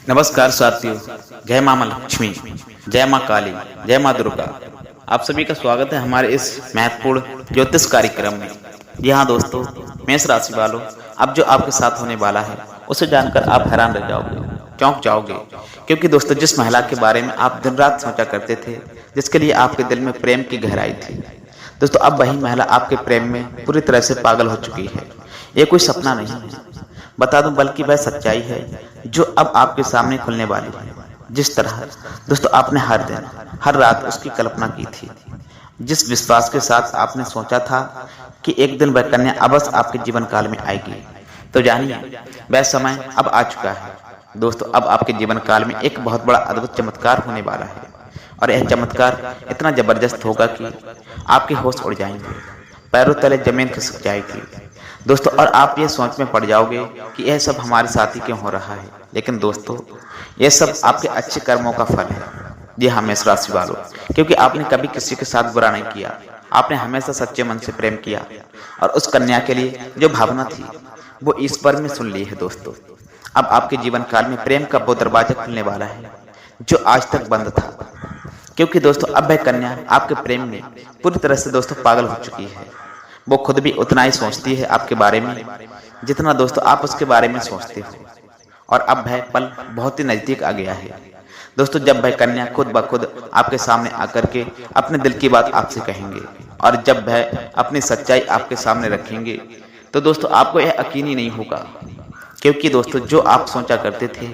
नमस्कार साथियों। जय मां लक्ष्मी, जय मां काली, जय मां दुर्गा। आप सभी का स्वागत है हमारे इस महत्वपूर्ण ज्योतिष कार्यक्रम में। यहाँ दोस्तों, मेष राशि वालों, अब जो आपके साथ होने वाला है उसे जानकर आप हैरान रह जाओगे, चौंक जाओगे। क्योंकि दोस्तों, जिस महिला के बारे में आप दिन रात सोचा करते थे, जिसके लिए आपके दिल में प्रेम की गहराई थी, दोस्तों अब वही महिला आपके प्रेम में पूरी तरह से पागल हो चुकी है। ये कोई सपना नहीं है, बता दूं, बल्कि वह सच्चाई है जो अब आपके सामने खुलने वाली है। जिस तरह दोस्तों आपने हर दिन हर रात उसकी कल्पना की थी, जिस विश्वास के साथ आपने सोचा था कि एक दिन वह कन्या अवश्य आपके जीवन काल में आएगी, तो जानिए वह समय अब आ चुका है। दोस्तों अब आपके जीवन काल में एक बहुत बड़ा अद्भुत चमत्कार होने वाला है, और यह चमत्कार इतना जबरदस्त होगा कि आपके होश उड़ जाएंगे, पैरों तले जमीन खिसक जाएगी दोस्तों। और आप ये सोच में पड़ जाओगे कि यह सब हमारे साथ ही क्यों हो रहा है। लेकिन दोस्तों, यह सब आपके अच्छे कर्मों का फल है। जी हाँ मेष राशि वालों, क्योंकि आपने कभी किसी के साथ बुरा नहीं किया, आपने हमेशा सच्चे मन से प्रेम किया, और उस कन्या के लिए जो भावना थी वो ईश्वर में सुन ली है। दोस्तों अब आपके जीवन काल में प्रेम का वो दरवाजा खुलने वाला है जो आज तक बंद था। क्योंकि दोस्तों अब वह कन्या आपके प्रेम में पूरी तरह से दोस्तों पागल हो चुकी है। वो खुद भी उतना ही सोचती है आपके बारे में जितना दोस्तों आप उसके बारे में सोचते हो। और अब वह पल बहुत ही नजदीक आ गया है दोस्तों, जब वह कन्या खुद ब खुद आपके सामने आकर के अपने दिल की बात आपसे कहेंगे, और जब वह अपनी सच्चाई आपके सामने रखेंगे तो दोस्तों आपको यह यकीन ही नहीं होगा। क्योंकि दोस्तों जो आप सोचा करते थे,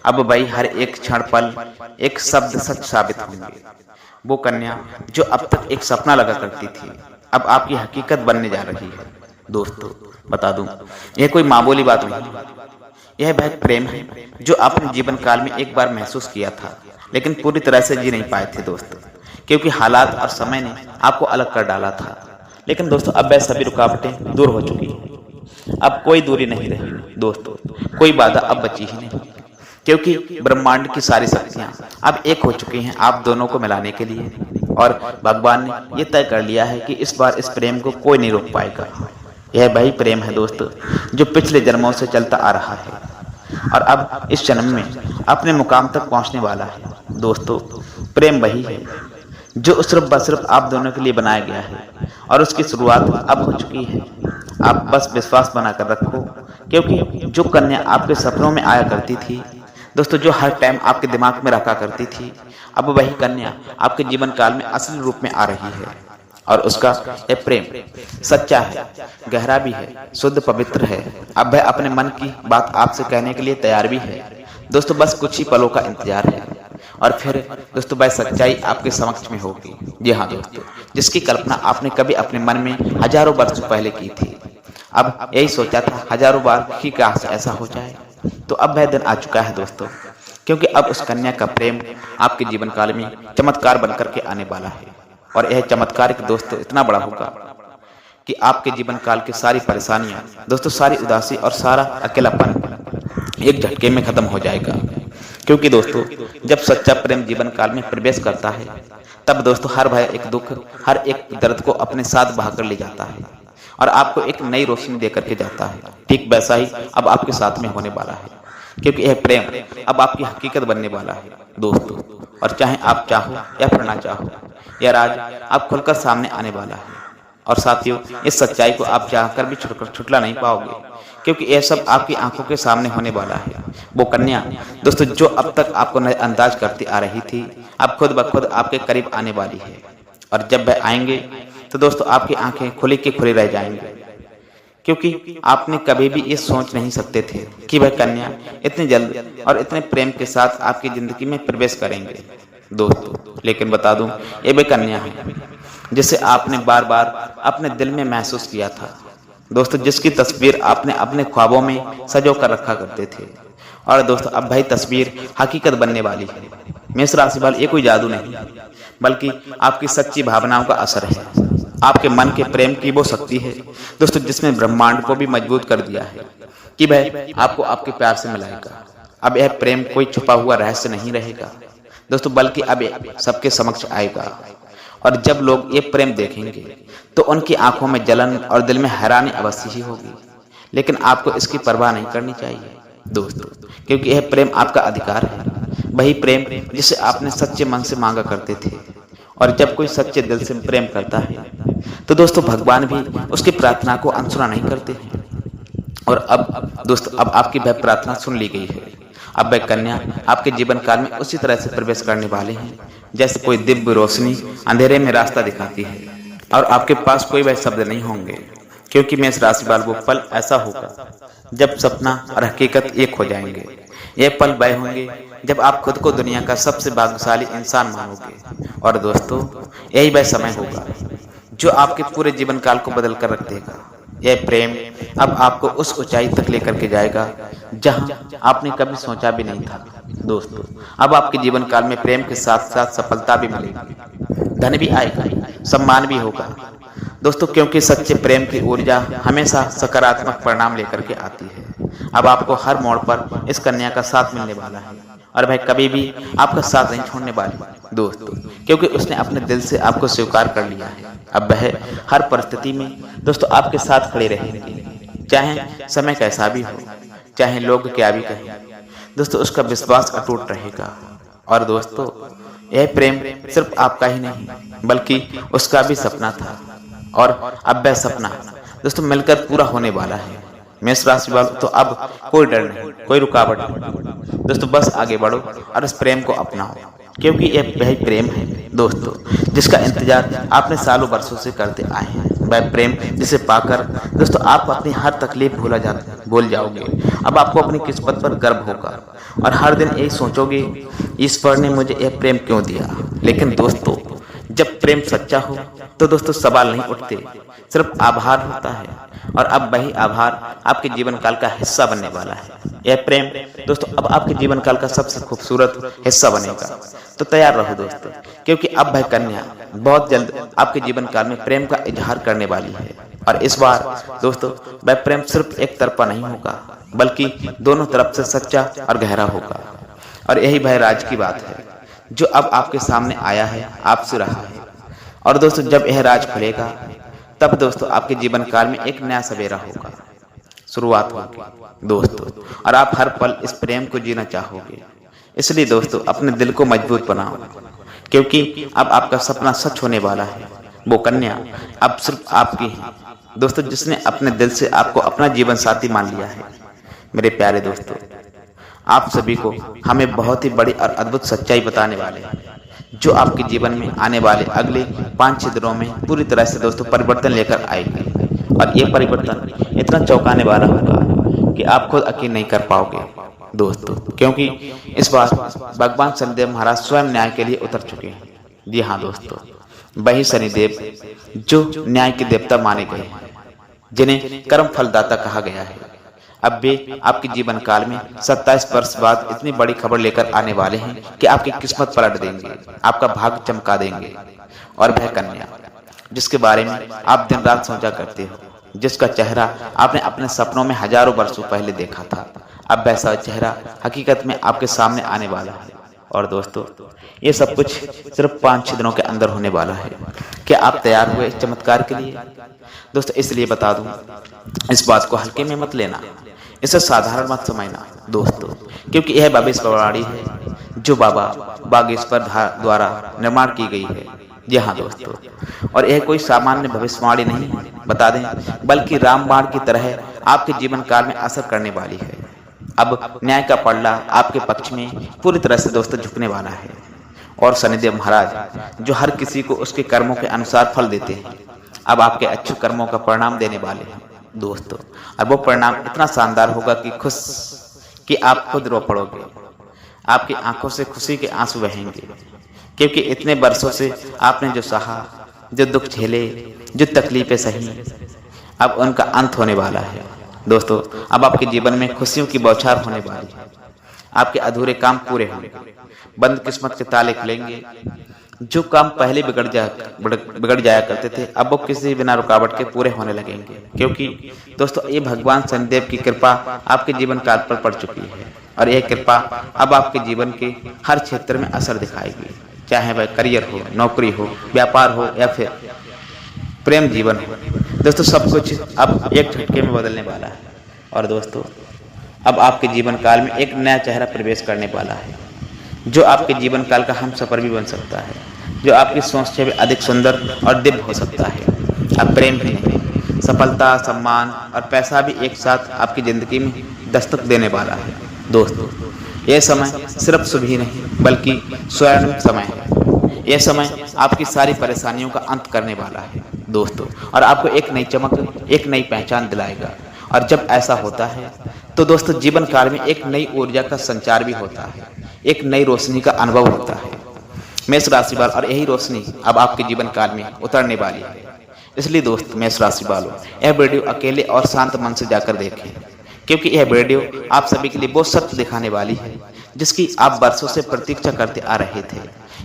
अब वही हर एक क्षण पल एक शब्द सच साबित होंगे। वो कन्या जो अब तक एक सपना लगा करती थी, अब आपकी हकीकत बनने जा रही है। दोस्तों बता दूं, यह कोई मामूली बात नहीं, यह वह प्रेम है जो आपने जीवन काल में एक बार महसूस किया था, लेकिन पूरी तरह से जी नहीं पाए थे दोस्तों, क्योंकि हालात और समय ने आपको अलग कर डाला था। लेकिन दोस्तों अब वह सभी रुकावटें दूर हो चुकी हैं। अब कोई दूरी नहीं रही दोस्तों, कोई बाधा अब बची ही नहीं, क्योंकि ब्रह्मांड की सारी शक्तियां अब एक हो चुकी हैं आप दोनों को मिलाने के लिए। और भगवान ने यह तय कर लिया है कि इस बार इस प्रेम को कोई नहीं रोक पाएगा। यह वही प्रेम है दोस्तों जो पिछले जन्मों से चलता आ रहा है, और अब इस जन्म में अपने मुकाम तक पहुंचने वाला है। दोस्तों प्रेम वही है जो सिर्फ व सिर्फ आप दोनों के लिए बनाया गया है, और उसकी शुरुआत अब हो चुकी है। आप बस विश्वास बनाकर रखो, क्योंकि जो कन्या आपके सपनों में आया करती थी दोस्तों, जो हर टाइम आपके दिमाग में रखा करती थी, अब वही कन्या आपके जीवन काल में असली रूप में आ रही है। और उसका यह प्रेम सच्चा है, गहरा भी है, शुद्ध पवित्र है। अब वह अपने मन की बात आपसे कहने के लिए तैयार भी है दोस्तों, बस कुछ ही पलों का इंतजार है, और फिर दोस्तों वह सच्चाई आपके समक्ष में होगी। जी हाँ दोस्तों, जिसकी कल्पना आपने कभी अपने मन में हजारों वर्ष पहले की थी, अब यही सोचा था हजारों बार कि काश ऐसा हो जाए, तो अब वह दिन आ चुका है दोस्तों। क्योंकि अब उस कन्या का प्रेम आपके जीवन काल में चमत्कार बनकर के आने वाला है, और यह चमत्कार दोस्तों इतना बड़ा होगा कि आपके जीवन काल की सारी परेशानियां दोस्तों, सारी उदासी और सारा अकेलापन एक झटके में खत्म हो जाएगा। क्योंकि दोस्तों जब सच्चा प्रेम जीवन काल में प्रवेश करता है, तब दोस्तों हर भय, एक दुख, हर एक दर्द को अपने साथ बहाकर ले जाता है, और आपको एक नई रोशनी देकर के जाता है। ठीक वैसा ही अब आपके साथ में होने वाला है, क्योंकि यह प्रेम अब आपकी हकीकत बनने वाला है दोस्तों। और चाहे आप चाहो या फिर ना चाहो, यह राज आप खुलकर सामने आने वाला है। और साथियों, इस सच्चाई को आप चाहकर भी छुटला नहीं पाओगे, क्योंकि यह सब आपकी आंखों के सामने होने वाला है। वो कन्या दोस्तों जो अब तक आपको नजरअंदाज करती आ रही थी, अब खुद ब खुद आपके करीब आने वाली है। और जब वह आएंगे तो दोस्तों आपकी आंखें खुली की खुली रह जाएंगी, क्योंकि आपने कभी भी ये सोच नहीं सकते थे कि वह कन्या इतनी जल्द और इतने प्रेम के साथ आपकी जिंदगी में प्रवेश करेंगे दोस्तों। लेकिन बता दूं, ये वह कन्या है जिसे आपने बार बार अपने दिल में महसूस किया था दोस्तों, जिसकी तस्वीर आपने अपने ख्वाबों में सजो कर रखा करते थे। और दोस्तों अब वही तस्वीर हकीकत बनने वाली है। मेष राशि वाले, ये कोई जादू नहीं, बल्कि आपकी सच्ची भावनाओं का असर है। आपके मन के प्रेम की वो शक्ति है दोस्तों, जिसने ब्रह्मांड को भी मजबूत कर दिया है कि वह आपको आपके प्यार से मिलाएगा। अब यह प्रेम कोई छुपा हुआ रहस्य नहीं रहेगा दोस्तों, बल्कि अब सबके समक्ष आएगा। और जब लोग ये प्रेम देखेंगे तो उनकी आंखों में जलन और दिल में हैरानी अवश्य ही होगी। लेकिन आपको इसकी परवाह नहीं करनी चाहिए, दोस्तों, क्योंकि यह प्रेम आपका अधिकार है, वही प्रेम जिसे आपने सच्चे मन से मांगा करते थे। और जब कोई सच्चे दिल से प्रेम करता है तो दोस्तों भगवान भी उसकी प्रार्थना को अनसुना नहीं करते हैं। और अब दोस्तों, अब आपकी वह प्रार्थना सुन ली गई है। अब वह कन्या आपके जीवन काल में उसी तरह से प्रवेश करने वाले हैं जैसे कोई दिव्य रोशनी अंधेरे में रास्ता दिखाती है। और आपके पास कोई वह शब्द नहीं होंगे, क्योंकि मेष राशि वालों वो पल ऐसा होगा जब सपना और हकीकत एक हो जाएंगे। ये पल वह होंगे जब आप खुद को दुनिया का सबसे भाग्यशाली इंसान मानोगे। और दोस्तों, यही वह समय होगा जो आपके पूरे जीवन काल को बदल कर रख देगा। यह प्रेम अब आपको उस ऊंचाई तक लेकर के जाएगा जहां आपने कभी सोचा भी नहीं था। दोस्तों, अब आपके जीवन काल में प्रेम के साथ साथ सफलता भी मिलेगी, धन भी आएगा, सम्मान भी होगा। दोस्तों, क्योंकि सच्चे प्रेम की ऊर्जा हमेशा सकारात्मक परिणाम लेकर के आती है। अब आपको हर मोड़ पर इस कन्या का साथ मिलने वाला है और वह कभी भी आपका साथ नहीं छोड़ने वाली दोस्तों, क्योंकि उसने अपने दिल से आपको स्वीकार कर लिया है। अब वह हर परिस्थिति में दोस्तों आपके साथ खड़े रहेंगे, चाहे समय कैसा भी हो, चाहे लोग क्या भी कहें। दोस्तों, उसका विश्वास अटूट रहेगा। और दोस्तों, यह प्रेम सिर्फ आपका ही नहीं बल्कि उसका भी सपना था, और अब वह सपना दोस्तों मिलकर पूरा होने वाला है। मेष राशि वालों, तो अब कोई डर नहीं, कोई रुकावट नहीं दोस्तों, बस आगे बढ़ो और इस प्रेम को अपनाओ, क्योंकि यह वही प्रेम है दोस्तों जिसका इंतजार आपने सालों वर्षों से करते आए हैं। वह प्रेम जिसे पाकर दोस्तों आप अपनी हर तकलीफ भूल जाओगे। अब आपको अपनी किस्मत पर गर्व होगा और हर दिन यही सोचोगे, ईश्वर ने मुझे यह प्रेम क्यों दिया। लेकिन दोस्तों, जब प्रेम सच्चा हो तो दोस्तों सवाल नहीं उठते, सिर्फ आभार होता है। और अब वही आभार आपके जीवन काल का हिस्सा बनने वाला है। यह प्रेम दोस्तों अब आपके जीवन काल का सबसे खूबसूरत हिस्सा बनेगा। तो तैयार रहो दोस्तों, क्योंकि अब वह कन्या बहुत जल्द आपके जीवन काल में प्रेम का इजहार करने वाली है। और इस बार दोस्तों वह प्रेम सिर्फ एक तरफा नहीं होगा, बल्कि दोनों तरफ से सच्चा और गहरा होगा। और यही वह राज की बात है जो अब आपके सामने आया है, आपसे रहा है। और दोस्तों, जब यह राज खुलेगा तब दोस्तों आपके जीवन काल में एक नया सवेरा होगा, शुरुआत होगी दोस्तों, और आप हर पल इस प्रेम को जीना चाहोगे। इसलिए दोस्तों अपने दिल को मजबूत बनाओ, क्योंकि अब आपका सपना सच होने वाला है। वो कन्या अब सिर्फ आपकी है दोस्तों, जिसने अपने दिल से आपको अपना जीवन साथी मान लिया है। मेरे प्यारे दोस्तों, आप सभी को हमें बहुत ही बड़ी और अद्भुत सच्चाई बताने वाले हैं, जो आपके जीवन में आने वाले अगले 5-6 दिनों में पूरी तरह से दोस्तों परिवर्तन लेकर आएगी। और ये परिवर्तन इतना चौंकाने वाला होगा कि आप खुद यकीन नहीं कर पाओगे दोस्तों, क्योंकि इस बार भगवान शनिदेव महाराज स्वयं न्याय के लिए उतर चुके हैं। जी हाँ दोस्तों, वही शनिदेव जो न्याय के देवता माने गए हैं, जिन्हें कर्म फलदाता कहा गया है, अब वे आपके जीवन काल में 27 वर्ष बाद इतनी बड़ी खबर लेकर आने वाले हैं कि आपकी किस्मत पलट देंगे, आपका भाग्य चमका देंगे। और वह कन्या जिसके बारे में आप दिन रात सोचा करते हो, जिसका चेहरा आपने अपने सपनों में हजारों वर्षों पहले देखा था, अब वैसा चेहरा हकीकत में आपके सामने आने वाला है। और दोस्तों, ये सब कुछ सिर्फ 5-6 दिनों के अंदर होने वाला है। क्या आप तैयार हुए इस चमत्कार के लिए दोस्तों? इसलिए बता दूं, इस बात को हल्के में मत लेना, इसे साधारण मत समझना दोस्तों, क्योंकि यह भविष्यवाणी है जो बाबा बागेश्वर द्वारा निर्माण की गई है। जी हाँ दोस्तों, और यह कोई सामान्य भविष्यवाणी नहीं बता दें, बल्कि रामबाण की तरह आपके जीवन काल में असर करने वाली है। अब न्याय का पलड़ा आपके पक्ष में पूरी तरह से दोस्तों झुकने वाला है। और शनिदेव महाराज जो हर किसी को उसके कर्मों के अनुसार फल देते हैं, अब आपके अच्छे कर्मों का परिणाम देने वाले हैं दोस्तों। और वो परिणाम इतना शानदार होगा कि आप खुद रो पड़ोगे, आपकी आंखों से खुशी के आंसू बहेंगे, क्योंकि इतने वर्षों से आपने जो सहा, जो दुख झेले, जो तकलीफें सही, अब उनका अंत होने वाला है दोस्तों। अब आपके जीवन में खुशियों की बौछार होने वाली है, आपके अधूरे काम पूरे होंगे, बंद किस्मत के ताले खुलेंगे। जो काम पहले बिगड़ जाया करते थे, अब वो किसी बिना रुकावट के पूरे होने लगेंगे, क्योंकि दोस्तों ये भगवान शनिदेव की कृपा आपके जीवन काल पर पड़ चुकी है। और यह कृपा अब आपके जीवन के हर क्षेत्र में असर दिखाएगी, चाहे वह करियर हो, नौकरी हो, व्यापार हो या फिर प्रेम जीवन हो दोस्तों। सब कुछ अब एक झटके में बदलने वाला है। और दोस्तों अब आपके जीवन काल में एक नया चेहरा प्रवेश करने वाला है, जो आपके जीवन काल का हमसफर भी बन सकता है, जो आपकी सोच से भी अधिक सुंदर और दिव्य हो सकता है। अब प्रेम ही नहीं, सफलता, सम्मान और पैसा भी एक साथ आपकी जिंदगी में दस्तक देने वाला है। दोस्तों, यह समय सिर्फ शुभ ही नहीं बल्कि स्वर्ण समय है। यह समय आपकी सारी परेशानियों का अंत करने वाला है दोस्तों, और आपको एक नई चमक, एक नई पहचान दिलाएगा। और जब ऐसा होता है तो दोस्तों, जीवन काल में एक नई ऊर्जा का संचार भी होता है, एक नई रोशनी का अनुभव होता है। मेष राशि वालों, और यही रोशनी अब आपके जीवन काल में उतरने वाली है। इसलिए दोस्त मेष राशि वालों, यह वीडियो अकेले और शांत मन से जाकर देखें, क्योंकि यह वीडियो आप सभी के लिए वो सत्य दिखाने वाली है जिसकी आप वर्षों से प्रतीक्षा करते आ रहे थे।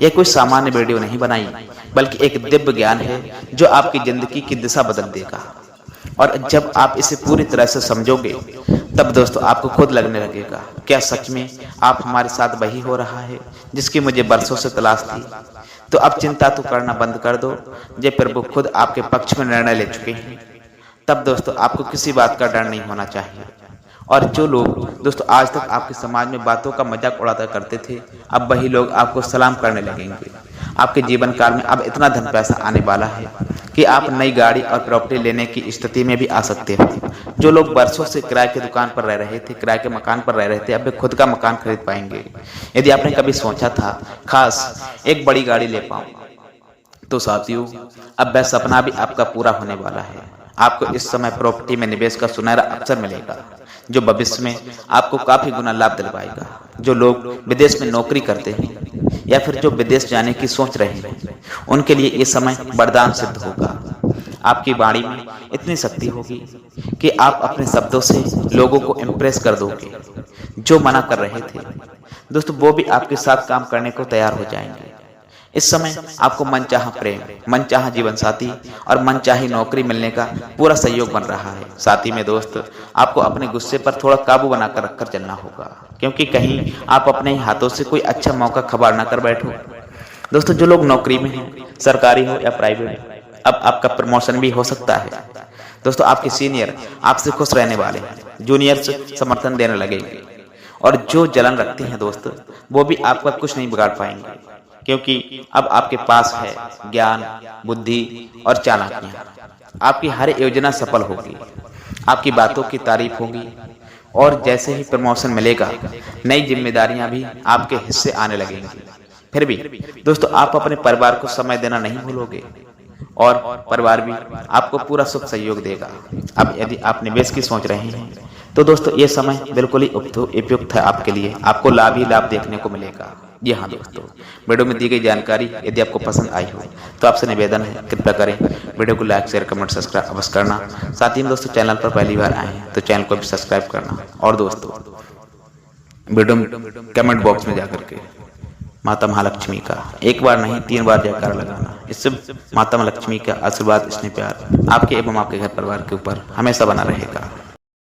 यह कोई सामान्य वीडियो नहीं बनाई, बल्कि एक दिव्य ज्ञान है जो आपकी जिंदगी की दिशा बदल देगा। और जब आप इसे पूरी तरह से समझोगे, तब दोस्तों आपको खुद लगने लगेगा, क्या सच में आप हमारे साथ वही हो रहा है जिसकी मुझे बरसों से तलाश थी। तो अब चिंता तो करना बंद कर दो, जे प्रभु खुद आपके पक्ष में निर्णय ले चुके हैं। तब दोस्तों आपको किसी बात का डर नहीं होना चाहिए। और जो लोग दोस्तों आज तक आपके समाज में बातों का मजाक उड़ाता करते थे, अब वही लोग आपको सलाम करने लगेंगे। आपके जीवन काल में अब इतना धन पैसा आने वाला है कि आप नई गाड़ी और प्रॉपर्टी लेने की स्थिति में भी आ सकते हो। जो लोग बरसों से किराए की दुकान पर रह रहे थे, किराए के मकान पर रह रहे थे, अब वे खुद का मकान खरीद पाएंगे। यदि आपने कभी सोचा था खास एक बड़ी गाड़ी ले पाऊं, तो साथियों अब वह सपना भी आपका पूरा होने वाला है। आपको इस समय प्रॉपर्टी में निवेश का सुनहरा अवसर मिलेगा, जो भविष्य में आपको काफी गुना लाभ दिलवाएगा। जो लोग विदेश में नौकरी करते हैं या फिर जो विदेश जाने की सोच रहे हैं, उनके लिए ये समय वरदान सिद्ध होगा। आपकी वाणी में इतनी शक्ति होगी कि आप अपने शब्दों से लोगों को इम्प्रेस कर दोगे। जो मना कर रहे थे दोस्तों, वो भी आपके साथ काम करने को तैयार हो जाएंगे। इस समय आपको मनचाहा प्रेम, मनचाहा जीवन साथी और मनचाही नौकरी मिलने का पूरा सहयोग बन रहा है। साथ ही में दोस्त आपको अपने गुस्से पर थोड़ा काबू बनाकर रखकर चलना होगा, क्योंकि कहीं आप अपने ही हाथों से कोई अच्छा मौका खबर ना कर बैठो। दोस्तों, जो लोग नौकरी में हैं, सरकारी हो या प्राइवेट, अब आपका प्रमोशन भी हो सकता है। दोस्तों, आपके सीनियर आपसे खुश रहने वाले हैं, जूनियर्स समर्थन देने लगेंगे। और जो जलन रखते हैं दोस्त, वो भी आपका कुछ नहीं बिगाड़ पाएंगे, क्योंकि अब आपके पास है ज्ञान, बुद्धि और चालाकियां। आपकी हर योजना सफल होगी, आपकी बातों की तारीफ होगी, और जैसे ही प्रमोशन मिलेगा, नई जिम्मेदारियां भी आपके हिस्से आने लगेंगी। फिर भी दोस्तों, आप अपने परिवार को समय देना नहीं भूलोगे, और परिवार भी आपको पूरा सुख सहयोग देगा। अब यदि आप निवेश की सोच रहे हैं, तो दोस्तों ये समय बिल्कुल ही उपयुक्त है आपके लिए। आपको लाभ ही लाभ देखने को मिलेगा। जी हाँ दोस्तों, वीडियो में दी गई जानकारी यदि आपको पसंद आई हो तो आपसे निवेदन है, कृपया करें वीडियो को लाइक, शेयर, कमेंट, सब्सक्राइब अवश्य करना। साथ ही में दोस्तों, चैनल पर पहली बार आए हैं तो चैनल को भी सब्सक्राइब करना। और दोस्तों, वीडियो में कमेंट बॉक्स में जाकर के माता महालक्ष्मी का एक बार नहीं 3 बार जयकारा लगाना। इससे माता महालक्ष्मी का आशीर्वाद, स्नेह, प्यार आपके एवं आपके घर परिवार के ऊपर हमेशा बना रहेगा।